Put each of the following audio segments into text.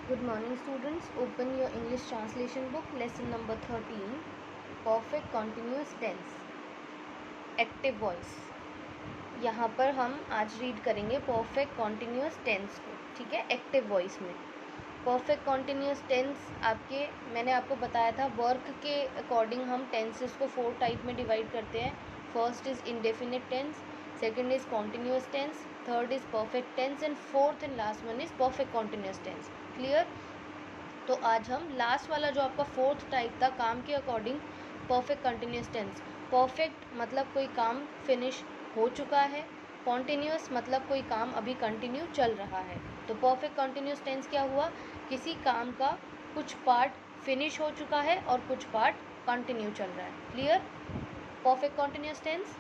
Good morning students. Open your English translation book, lesson number 13, Perfect Continuous Tense, Active Voice. यहाँ पर हम आज read करेंगे perfect continuous tense को, ठीक है, एक्टिव वॉइस में। परफेक्ट कॉन्टिन्यूस टेंस मैंने आपको बताया था वर्क के अकॉर्डिंग हम टेंसेस को 4 टाइप में डिवाइड करते हैं। First is indefinite tense, second is continuous tense, third is perfect tense and fourth and last one is perfect continuous tense. Clear? तो आज हम लास्ट वाला जो आपका फोर्थ टाइप था काम के according, perfect continuous tense. Perfect मतलब कोई काम फिनिश हो चुका है, कॉन्टिन्यूस मतलब कोई काम अभी कंटिन्यू चल रहा है। तो परफेक्ट कंटिन्यूस टेंस क्या हुआ, किसी काम का कुछ पार्ट फिनिश हो चुका है और कुछ पार्ट कंटिन्यू चल रहा है। क्लियर? Perfect continuous tense.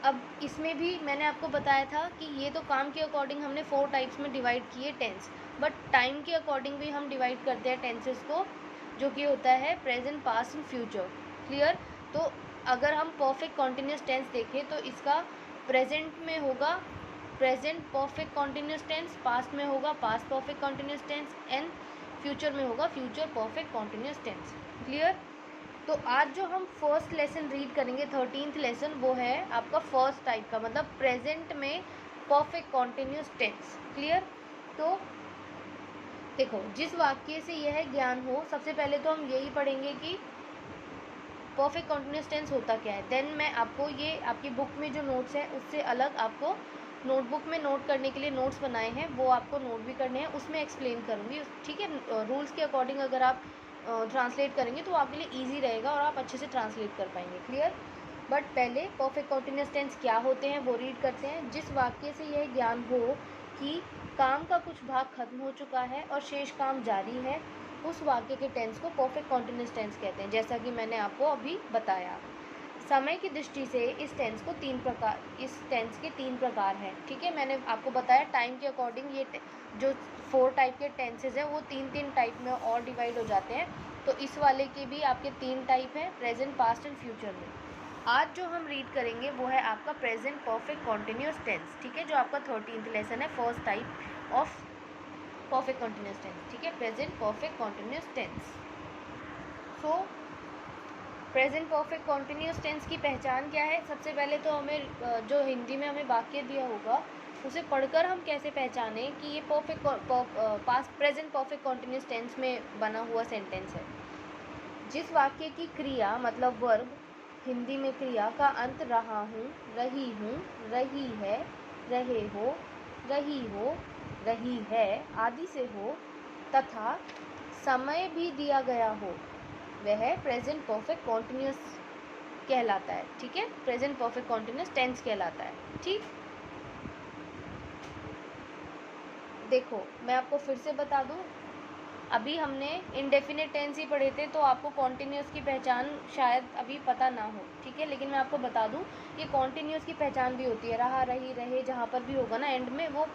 अब इसमें भी मैंने आपको बताया था कि ये तो काम के अकॉर्डिंग हमने 4 टाइप्स में डिवाइड किए टेंस, बट टाइम के अकॉर्डिंग भी हम डिवाइड करते हैं टेंसेस को, जो कि होता है present, past and future. Clear? तो अगर हम परफेक्ट कॉन्टिन्यूस टेंस देखें तो इसका प्रेजेंट में होगा present perfect continuous tense, past में होगा past perfect continuous tense and future में होगा future perfect continuous tense. Clear? तो आज जो हम फर्स्ट लेसन रीड करेंगे, 13th लेसन, वो है आपका फर्स्ट टाइप का, मतलब प्रेजेंट में परफेक्ट कॉन्टिन्यूस टेंस। क्लियर? तो देखो, जिस वाक्य से यह ज्ञान हो, सबसे पहले तो हम यही पढ़ेंगे कि परफेक्ट कॉन्टिन्यूस टेंस होता क्या है। देन मैं आपको ये आपकी बुक में जो नोट्स हैं उससे अलग आपको नोटबुक में नोट करने के लिए नोट्स बनाए हैं, वो आपको नोट भी करने हैं, उसमें एक्सप्लेन करूँगी। ठीक है, रूल्स के अकॉर्डिंग अगर आप ट्रांसलेट करेंगे तो आपके लिए ईजी रहेगा और आप अच्छे से ट्रांसलेट कर पाएंगे। क्लियर? बट पहले परफेक्ट कॉन्टिन्यूस टेंस क्या होते हैं वो रीड करते हैं। जिस वाक्य से यह ज्ञान हो कि काम का कुछ भाग खत्म हो चुका है और शेष काम जारी है, उस वाक्य के टेंस को परफेक्ट कॉन्टिन्यूस टेंस कहते हैं, जैसा कि मैंने आपको अभी बताया। समय की दृष्टि से इस टेंस के 3 प्रकार हैं। ठीक है, मैंने आपको बताया टाइम के अकॉर्डिंग ये जो 4 टाइप के टेंसेज हैं वो 3 टाइप में और डिवाइड हो जाते हैं। तो इस वाले के भी आपके 3 टाइप हैं, प्रेजेंट, पास्ट एंड फ्यूचर में। आज जो हम रीड करेंगे वो है आपका प्रेजेंट परफेक्ट कॉन्टिन्यूस टेंस। ठीक है, जो आपका 13th लेसन है, first type of perfect continuous tense. ठीक है, present perfect continuous tense. So present perfect continuous tense की पहचान क्या है? सबसे पहले तो हमें जो हिंदी में हमें वाक्य दिया होगा उसे पढ़कर हम कैसे पहचाने कि ये past present perfect continuous tense में बना हुआ सेंटेंस है। जिस वाक्य की क्रिया मतलब वर्ब हिंदी में क्रिया का अंत रहा हूँ, रही हूँ, रही है, रहे हो, रही है आदि से हो तथा समय भी दिया गया हो, वह प्रेजेंट परफेक्ट कॉन्टिन्यूस कहलाता है। ठीक है, प्रेजेंट परफेक्ट कॉन्टिन्यूस टेंस कहलाता है। ठीक, देखो मैं आपको फिर से बता दूं, अभी हमने इनडेफिनेट टेंस ही पढ़े थे तो आपको कॉन्टिन्यूस की पहचान शायद अभी पता ना हो। ठीक है, लेकिन मैं आपको बता दूं ये कॉन्टिन्यूस की पहचान भी होती है। रहा, रही, रहे जहाँ पर भी होगा ना एंड में, वो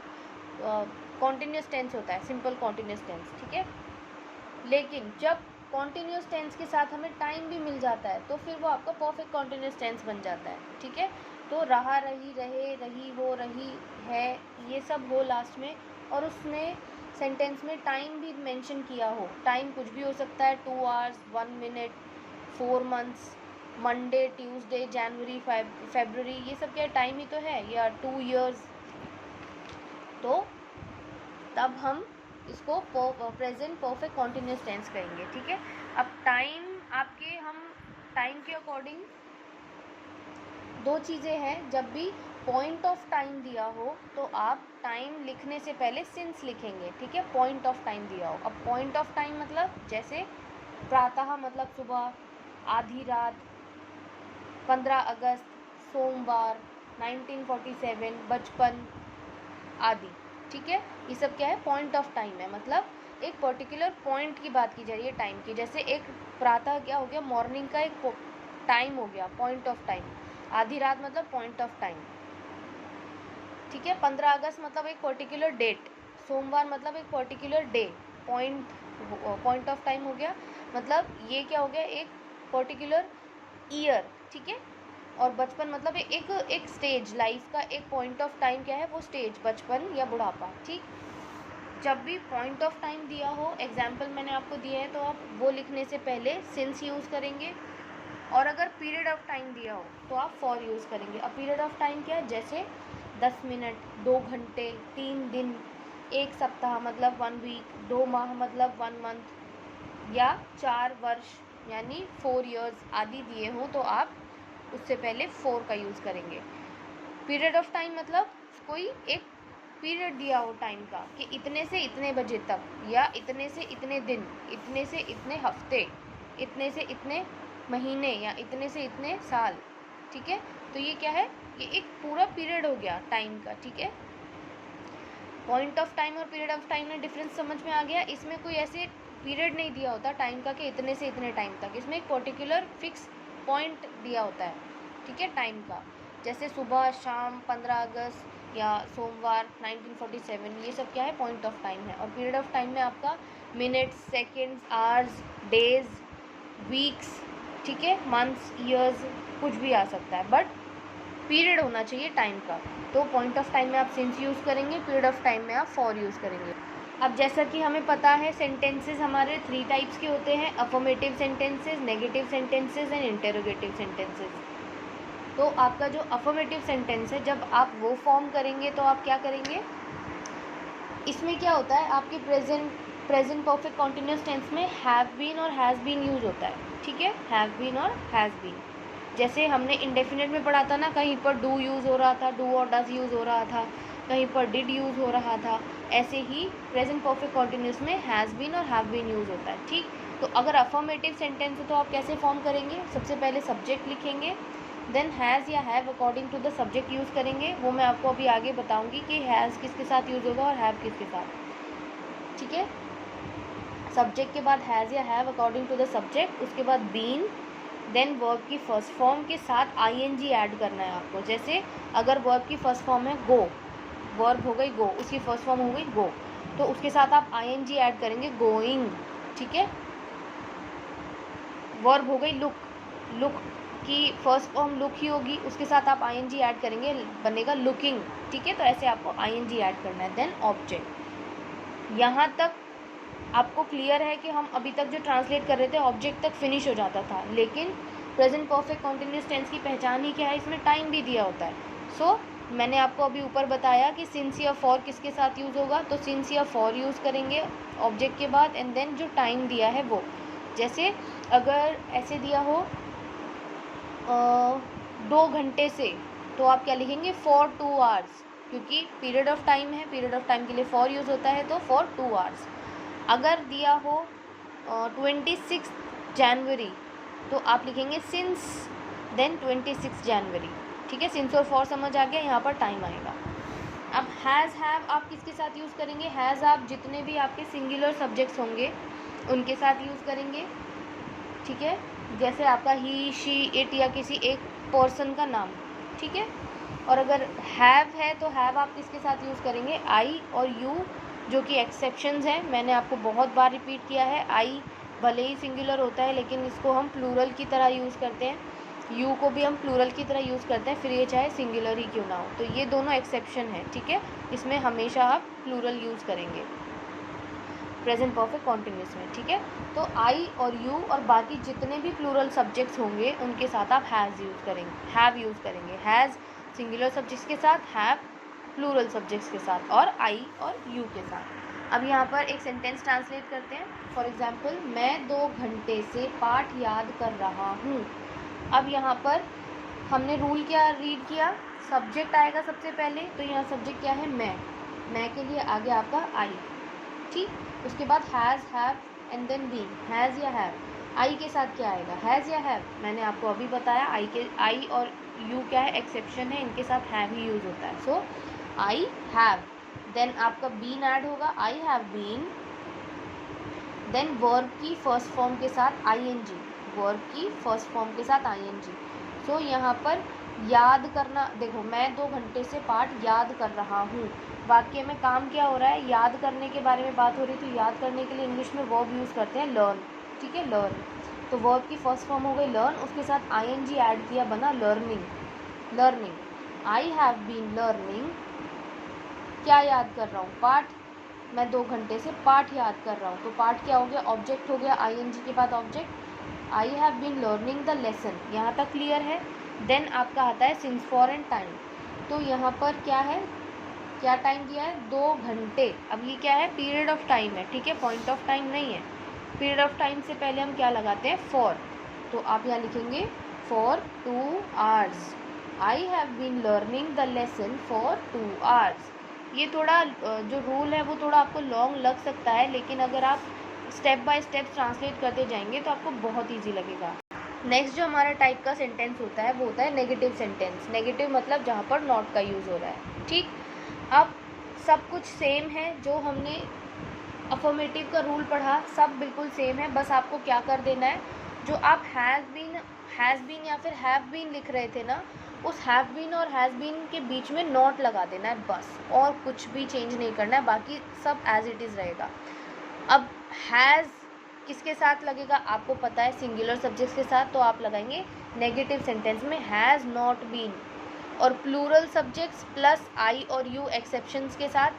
कॉन्टिन्यूस टेंस होता है, सिंपल कॉन्टिन्यूस टेंस। ठीक है, लेकिन जब कॉन्टिन्यूस टेंस के साथ हमें टाइम भी मिल जाता है तो फिर वो आपका परफेक्ट कॉन्टिन्यूस टेंस बन जाता है। ठीक है, तो रहा, रही, रहे, रही हो, रही है, ये सब हो लास्ट में, और उसने सेंटेंस में टाइम भी मेंशन किया हो। टाइम कुछ भी हो सकता है, 2 hours, 1 minute, 4 months, Monday, Tuesday, January, February, ये सब क्या टाइम ही तो है, या 2 ईयर्स। तो तब हम इसको प्रेजेंट परफेक्ट कॉन्टिन्यूस टेंस कहेंगे। ठीक है, अब हम टाइम के अकॉर्डिंग 2 चीज़ें हैं। जब भी पॉइंट ऑफ टाइम दिया हो तो आप टाइम लिखने से पहले सिंस लिखेंगे। ठीक है, पॉइंट ऑफ टाइम दिया हो। अब पॉइंट ऑफ टाइम मतलब जैसे प्रातः मतलब सुबह, आधी रात, 15 अगस्त, सोमवार, 1947, बचपन आदि। ठीक है, ये सब क्या है? पॉइंट ऑफ टाइम है, मतलब एक पर्टिकुलर पॉइंट की बात की जा रही है टाइम की। जैसे एक प्रातः क्या हो गया, मॉर्निंग का एक टाइम हो गया, पॉइंट ऑफ टाइम। आधी रात मतलब पॉइंट ऑफ टाइम। ठीक है, 15 अगस्त मतलब एक पर्टिकुलर डेट, सोमवार मतलब एक particular day, point of time हो गया। मतलब ये क्या हो गया, एक पर्टिकुलर ईयर। ठीक है, और बचपन मतलब एक एक स्टेज, लाइफ का एक पॉइंट ऑफ टाइम क्या है, वो स्टेज, बचपन या बुढ़ापा। ठीक, जब भी पॉइंट ऑफ टाइम दिया हो, एग्जाम्पल मैंने आपको दिया है, तो आप वो लिखने से पहले सिंस यूज़ करेंगे। और अगर पीरियड ऑफ टाइम दिया हो तो आप फॉर यूज़ करेंगे। अब पीरियड ऑफ टाइम क्या है, जैसे 10 मिनट, 2 घंटे, 3 दिन, 1 सप्ताह मतलब 1 वीक, 2 माह मतलब 1 मंथ, या 4 वर्ष यानी 4 इयर्स आदि दिए हों तो आप उससे पहले फॉर का यूज़ करेंगे। पीरियड ऑफ टाइम मतलब कोई एक पीरियड दिया हो टाइम का कि इतने से इतने बजे तक, या इतने से इतने दिन, इतने से इतने हफ्ते, इतने से इतने महीने, या इतने से इतने साल। ठीक है, तो ये क्या है, ये एक पूरा पीरियड हो गया टाइम का। ठीक है, पॉइंट ऑफ टाइम और पीरियड ऑफ टाइम में डिफरेंस समझ में आ गया। इसमें कोई ऐसे पीरियड नहीं दिया होता टाइम का कि इतने से इतने टाइम तक, इसमें एक पर्टिकुलर फिक्स पॉइंट दिया होता है। ठीक है, टाइम का, जैसे सुबह, शाम, 15 अगस्त या सोमवार 1947, ये सब क्या है, पॉइंट ऑफ टाइम है। और पीरियड ऑफ टाइम में आपका minutes, seconds, hours, days, weeks, ठीक है, मंथ्स, ईयर्स, कुछ भी आ सकता है, बट पीरियड होना चाहिए टाइम का। तो पॉइंट ऑफ टाइम में आप सिंस यूज़ करेंगे, पीरियड ऑफ टाइम में आप फॉर यूज़ करेंगे। अब जैसा कि हमें पता है सेंटेंसेस हमारे 3 टाइप्स के होते हैं, affirmative sentences, negative sentences and interrogative sentences. तो आपका जो अफर्मेटिव सेंटेंस है, जब आप वो फॉर्म करेंगे तो आप क्या करेंगे, इसमें क्या होता है, आपके प्रेजेंट परफेक्ट कॉन्टिन्यूस टेंस में हैव बीन और हैज़ बीन यूज़ होता है। ठीक है, हैव बीन और हैज़ बीन। जैसे हमने इंडेफिनिट में पढ़ा था ना, कहीं पर डू यूज़ हो रहा था, डू और डज यूज़ हो रहा था, कहीं पर डिड यूज़ हो रहा था, ऐसे ही प्रेजेंट परफेक्ट कॉन्टिन्यूस में हैज़ बीन और हैव बीन यूज़ होता है। ठीक, तो अगर अफर्मेटिव सेंटेंस है तो आप कैसे फॉर्म करेंगे, सबसे पहले सब्जेक्ट लिखेंगे, then has or have according to the subject use करेंगे। वो मैं आपको अभी आगे बताऊंगी कि हैज़ किसके साथ यूज़ होगा और हैव किसके साथ। ठीक है, सब्जेक्ट के बाद has or have according to the subject, उसके बाद बीन, देन वर्ब की फर्स्ट फॉर्म के साथ आईएनजी ऐड करना है आपको। जैसे अगर वर्ब की फर्स्ट फॉर्म है गो, वर्ब हो गई गो, उसकी फर्स्ट फॉर्म हो गई गो, तो उसके साथ आप आईएनजी ऐड करेंगे, गोइंग। ठीक है, वर्ब हो गई लुक, लुक की फर्स्ट फॉर्म लुक ही होगी, उसके साथ आप आईएनजी ऐड करेंगे, बनेगा लुकिंग। ठीक है, तो ऐसे आपको आईएनजी ऐड करना है। Then object. यहाँ तक आपको क्लियर है कि हम अभी तक जो ट्रांसलेट कर रहे थे ऑब्जेक्ट तक फिनिश हो जाता था, लेकिन प्रेजेंट परफेक्ट कॉन्टिन्यूस टेंस की पहचान ही क्या है, इसमें टाइम भी दिया होता है। सो मैंने आपको अभी ऊपर बताया कि सिंस या फॉर किसके साथ यूज़ होगा, तो सिंस या फॉर यूज़ करेंगे ऑब्जेक्ट के बाद, एंड देन जो टाइम दिया है वो, जैसे अगर ऐसे दिया हो 2 घंटे से, तो आप क्या लिखेंगे, फॉर 2 आवर्स, क्योंकि पीरियड ऑफ टाइम है, पीरियड ऑफ टाइम के लिए फॉर यूज़ होता है, तो फॉर 2 आवर्स। अगर दिया हो 26 जनवरी, तो आप लिखेंगे सिंस, देन 26 जनवरी। ठीक है, सिंस और फॉर समझ आ गया, यहाँ पर टाइम आएगा। अब हैज़ हैव आप किसके साथ यूज़ करेंगे, हैज़ आप जितने भी आपके सिंगुलर सब्जेक्ट्स होंगे उनके साथ यूज़ करेंगे। ठीक है, जैसे आपका ही, शी, इट, या किसी एक पर्सन का नाम। ठीक है, और अगर हैव है तो हैव आप किसके साथ यूज़ करेंगे, आई और यू, जो कि एक्सेप्शंस हैं। मैंने आपको बहुत बार रिपीट किया है, आई भले ही सिंगुलर होता है लेकिन इसको हम प्लूरल की तरह यूज़ करते हैं, यू को भी हम प्लूरल की तरह यूज़ करते हैं, फिर ये चाहे सिंगुलर ही क्यों ना हो। तो ये दोनों एक्सेप्शन है। ठीक है, इसमें हमेशा आप प्लूरल यूज़ करेंगे प्रेजेंट परफेक्ट कॉन्टिन्यूस में। ठीक है, तो आई और यू और बाकी जितने भी प्लूरल सब्जेक्ट्स होंगे उनके साथ आप हैज़ यूज़ करेंगे, हैव यूज़ करेंगे। हैज़ सिंगुलर सब्जेक्ट्स के साथ, हैव प्लूरल सब्जेक्ट्स के साथ, और आई और यू के साथ। अब यहाँ पर एक सेंटेंस ट्रांसलेट करते हैं। फॉर एग्जाम्पल, मैं 2 घंटे से पाठ याद कर रहा हूँ। अब यहाँ पर हमने रूल क्या रीड किया, सब्जेक्ट आएगा सबसे पहले, तो यहाँ सब्जेक्ट क्या है, मैं के लिए आगे आपका आई। ठीक, उसके बाद has, have and then been, has or have. I के साथ क्या आएगा, हैज़ या हैव। मैंने आपको अभी बताया आई और यू क्या है, एक्सेप्शन है, इनके साथ हैव ही यूज़ होता है। सो आई हैव, देन आपका बीन ऐड होगा, I have been, then verb की फर्स्ट फॉर्म के साथ आईएनजी, वर्ब की फर्स्ट फॉर्म के साथ आईएनजी। सो यहाँ पर याद करना, देखो मैं 2 घंटे से पाठ याद कर रहा हूँ, वाक्य में काम क्या हो रहा है, याद करने के बारे में बात हो रही, तो याद करने के लिए इंग्लिश में वर्ब यूज़ करते हैं लर्न। ठीक है, लर्न। तो वर्ब की फर्स्ट फॉर्म हो गई लर्न, उसके साथ आईएनजी ऐड किया, बना learning. Learning, I have been learning, क्या याद कर रहा हूँ, पाठ। मैं 2 घंटे से पाठ याद कर रहा हूँ, तो पाठ क्या हो गया, ऑब्जेक्ट हो गया, आईएनजी के बाद object. I have been learning the lesson, यहाँ तक क्लियर है। देन आपका आता है सिंस फॉर एंड टाइम, तो यहाँ पर क्या है, क्या टाइम दिया है, 2 घंटे। अब ये क्या है, पीरियड ऑफ टाइम है, ठीक है, पॉइंट ऑफ टाइम नहीं है। पीरियड ऑफ टाइम से पहले हम क्या लगाते हैं, फॉर, तो आप यहाँ लिखेंगे for 2 hours। I have been learning the lesson for 2 hours। ये थोड़ा जो रूल है वो थोड़ा आपको लॉन्ग लग सकता है, लेकिन अगर आप स्टेप बाय स्टेप ट्रांसलेट करते जाएंगे तो आपको बहुत ईजी लगेगा। नेक्स्ट जो हमारा टाइप का सेंटेंस होता है वो होता है नेगेटिव सेंटेंस। नेगेटिव मतलब जहाँ पर नॉट का यूज़ हो रहा है, ठीक। अब सब कुछ सेम है, जो हमने अफर्मेटिव का रूल पढ़ा सब बिल्कुल सेम है, बस आपको क्या कर देना है, जो आप हैज़ बीन या फिर हैव बीन लिख रहे थे ना, उस हैव बीन और हैज़ बीन के बीच में नॉट लगा देना है बस, और कुछ भी चेंज नहीं करना है, बाकी सब एज इट इज़ रहेगा। अब हैज़ किसके साथ लगेगा आपको पता है, सिंगुलर सब्जेक्ट्स के साथ, तो आप लगाएंगे नेगेटिव सेंटेंस में हैज़ नॉट बीन। और प्लूरल सब्जेक्ट्स प्लस आई और यू एक्सेप्शंस के साथ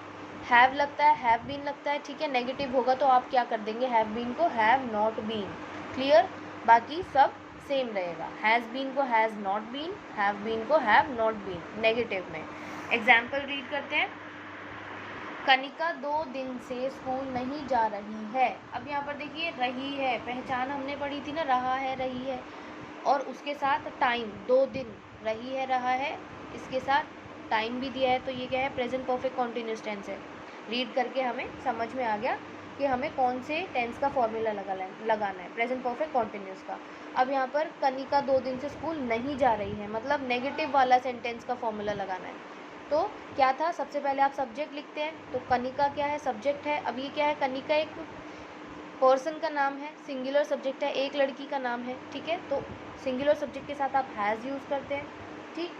हैव लगता है, हैव बीन लगता है, ठीक है। नेगेटिव होगा तो आप क्या कर देंगे, हैव बीन को हैव नॉट बीन, क्लियर। बाकी सब सेम रहेगा, हैज़ बीन को has not been, have been को हैव नॉट बीन नेगेटिव में। एग्जाम्पल रीड करते हैं। कनिका 2 दिन से स्कूल नहीं जा रही है। अब यहाँ पर देखिए रही है, पहचान हमने पढ़ी थी ना, रहा है, रही है, और उसके साथ टाइम, 2 दिन, रही है, रहा है, इसके साथ टाइम भी दिया है, तो ये क्या है, प्रेजेंट परफेक्ट कॉन्टिन्यूस टेंस है। रीड करके हमें समझ में आ गया कि हमें कौन से टेंस का फॉर्मूला लगाना है, प्रेजेंट परफेक्ट कॉन्टिन्यूस का। अब यहाँ पर कनिका 2 दिन से स्कूल नहीं जा रही है, मतलब नेगेटिव वाला सेंटेंस का फॉर्मूला लगाना है। तो क्या था, सबसे पहले आप सब्जेक्ट लिखते हैं, तो कनिका क्या है, सब्जेक्ट है। अब ये क्या है, कनिका एक पर्सन का नाम है, सिंगुलर सब्जेक्ट है, एक लड़की का नाम है, ठीक है। तो सिंगुलर सब्जेक्ट के साथ आप हैज़ यूज़ करते हैं, ठीक।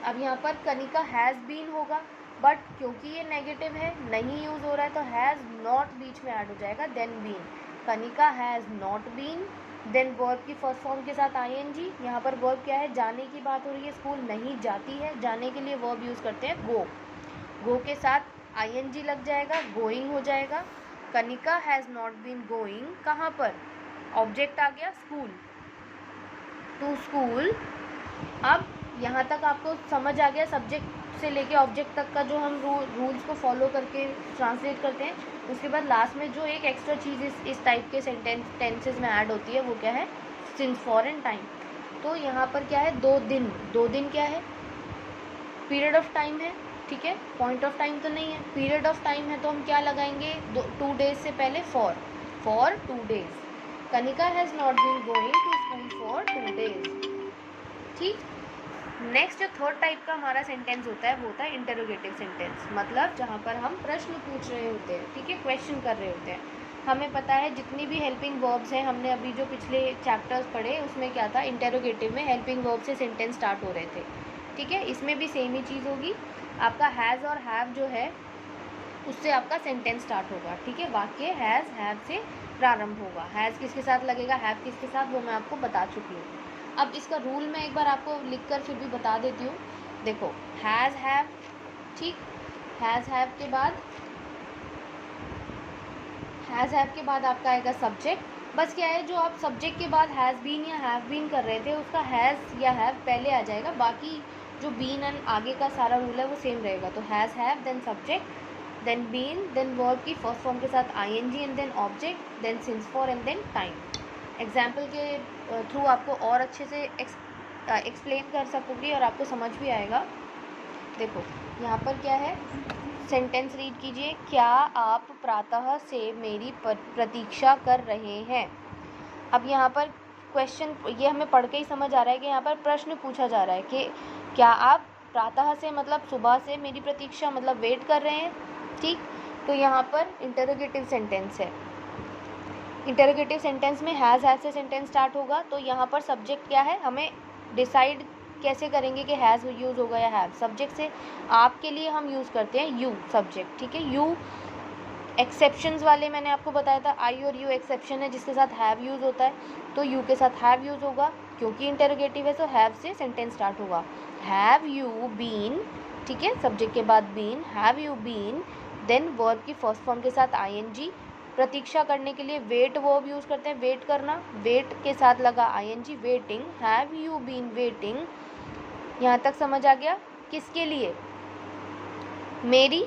अब यहाँ पर कनिका हैज़ बीन होगा, बट क्योंकि ये नेगेटिव है, नहीं यूज़ हो रहा है, तो हैज़ नॉट बीच में ऐड हो जाएगा, then been. Kanika has not been, then verb की फर्स्ट फॉर्म के साथ आईएनजी। यहाँ पर वर्ब क्या है, जाने की बात हो रही है, स्कूल नहीं जाती है, जाने के लिए वर्ब यूज़ करते हैं गो। गो के साथ आईएनजी लग जाएगा, गोइंग हो जाएगा। Kanika has not been going, कहाँ पर, ऑब्जेक्ट आ गया स्कूल, टू स्कूल। अब यहाँ तक आपको समझ आ गया, सब्जेक्ट से लेके ऑब्जेक्ट तक का जो हम रूल्स को फॉलो करके ट्रांसलेट करते हैं। उसके बाद लास्ट में जो एक एक्स्ट्रा चीज़ इस टाइप के टेंसेज में ऐड होती है वो क्या है, सिंस फॉर एंड टाइम। तो यहाँ पर क्या है, 2 दिन, 2 दिन क्या है, पीरियड ऑफ टाइम है, ठीक है, पॉइंट ऑफ टाइम तो नहीं है, पीरियड ऑफ टाइम है, तो हम क्या लगाएंगे, 2 डेज से पहले for 2 days. Kanika has not been going to school for 2 days, ठीक। नेक्स्ट जो थर्ड टाइप का हमारा सेंटेंस होता है वो होता है इंटरोगेटिव सेंटेंस, मतलब जहाँ पर हम प्रश्न पूछ रहे होते हैं, ठीक है, क्वेश्चन कर रहे होते हैं। हमें पता है जितनी भी हेल्पिंग वर्ब्स हैं, हमने अभी जो पिछले चैप्टर्स पढ़े उसमें क्या था, इंटरोगेटिव में हेल्पिंग वर्ब से सेंटेंस स्टार्ट हो रहे थे, ठीक है। इसमें भी सेम ही चीज़ होगी, आपका हैज़ और हैव जो है उससे आपका सेंटेंस स्टार्ट होगा, ठीक है। वाक्य हैज़ हैव से प्रारंभ होगा, हैज़ किसके साथ लगेगा, हैव किसके साथ, वो मैं आपको बता चुकी हूँ। अब इसका रूल मैं एक बार आपको लिखकर फिर भी बता देती हूँ। देखो हैज़ हैव, ठीक, हैज़ हैव के बाद आपका आएगा सब्जेक्ट। बस क्या है, जो आप सब्जेक्ट के बाद हैज़ बीन या हैव बीन कर रहे थे उसका हैज़ या हैव पहले आ जाएगा, बाकी जो बीन एंड आगे का सारा रूल है वो सेम रहेगा। तो has have, then subject, then been, then verb की फर्स्ट फॉर्म के साथ ING and then object, then since for and then time. Example के थ्रू आपको और अच्छे से एक्सप्लेन कर सकूँगी और आपको समझ भी आएगा। देखो यहाँ पर क्या है, सेंटेंस रीड कीजिए। क्या आप प्रातः से मेरी प्रतीक्षा कर रहे हैं। अब यहाँ पर क्वेश्चन, ये हमें पढ़ के ही समझ आ रहा है कि यहाँ पर प्रश्न पूछा जा रहा है कि क्या आप प्रातः से मतलब सुबह से मेरी प्रतीक्षा मतलब वेट कर रहे हैं, ठीक। तो यहाँ पर इंटरोगेटिव सेंटेंस है, इंटरोगेटिव सेंटेंस में हैज़ हैव से सेंटेंस स्टार्ट होगा। तो यहाँ पर सब्जेक्ट क्या है, हमें डिसाइड कैसे करेंगे कि हैज़ यूज़ होगा या हैव। सब्जेक्ट से आपके लिए हम यूज़ करते हैं यू सब्जेक्ट, ठीक है। यू एक्सेप्शंस वाले मैंने आपको बताया था, आई और यू एक्सेप्शन है जिसके साथ हैव यूज़ होता है, तो यू के साथ हैव यूज़ होगा, क्योंकि इंटेरोगेटिव है तो हैव से सेंटेंस स्टार्ट होगा। हैव यू बीन, ठीक है, सब्जेक्ट के बाद been, have you been, then verb की फर्स्ट फॉर्म के साथ आईएनजी, प्रतीक्षा करने के लिए वेट वर्ब यूज़ करते हैं, वेट करना, वेट के साथ लगा ING, waiting, have you been waiting. यहाँ तक समझ आ गया? किसके लिए? मेरी,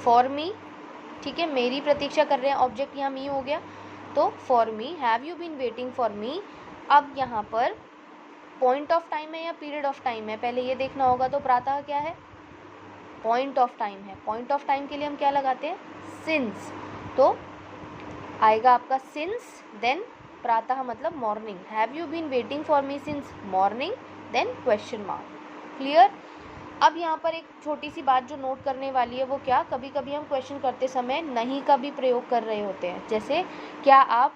फॉर मी, ठीक है, मेरी प्रतीक्षा कर रहे हैं, ऑब्जेक्ट यहाँ मी हो गया, तो for me, have you been waiting for me. अब यहाँ पर पॉइंट ऑफ टाइम है या पीरियड ऑफ टाइम है, पहले ये देखना होगा। तो प्रातः क्या है? पॉइंट ऑफ टाइम है। पॉइंट ऑफ टाइम के लिए हम क्या लगाते हैं? सिंस। तो आएगा आपका सिंस, देन प्रातः मतलब morning, have you been waiting for me since morning, then question mark. Clear? अब यहाँ पर एक छोटी सी बात जो नोट करने वाली है, वो क्या, कभी कभी हम क्वेश्चन करते समय नहीं का भी प्रयोग कर रहे होते हैं। जैसे, क्या आप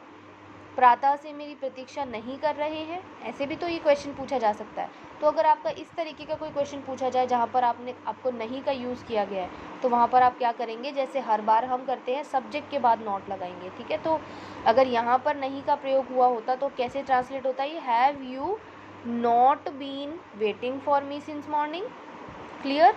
प्रातः से मेरी प्रतीक्षा नहीं कर रहे हैं, ऐसे भी तो ये क्वेश्चन पूछा जा सकता है। तो अगर आपका इस तरीके का कोई क्वेश्चन पूछा जाए जहाँ पर आपको नहीं का यूज़ किया गया है, तो वहाँ पर आप क्या करेंगे, जैसे हर बार हम करते हैं, सब्जेक्ट के बाद नॉट लगाएंगे, ठीक है। तो अगर यहाँ पर नहीं का प्रयोग हुआ होता तो कैसे ट्रांसलेट होता है? Have you not been waiting for me since morning. Clear?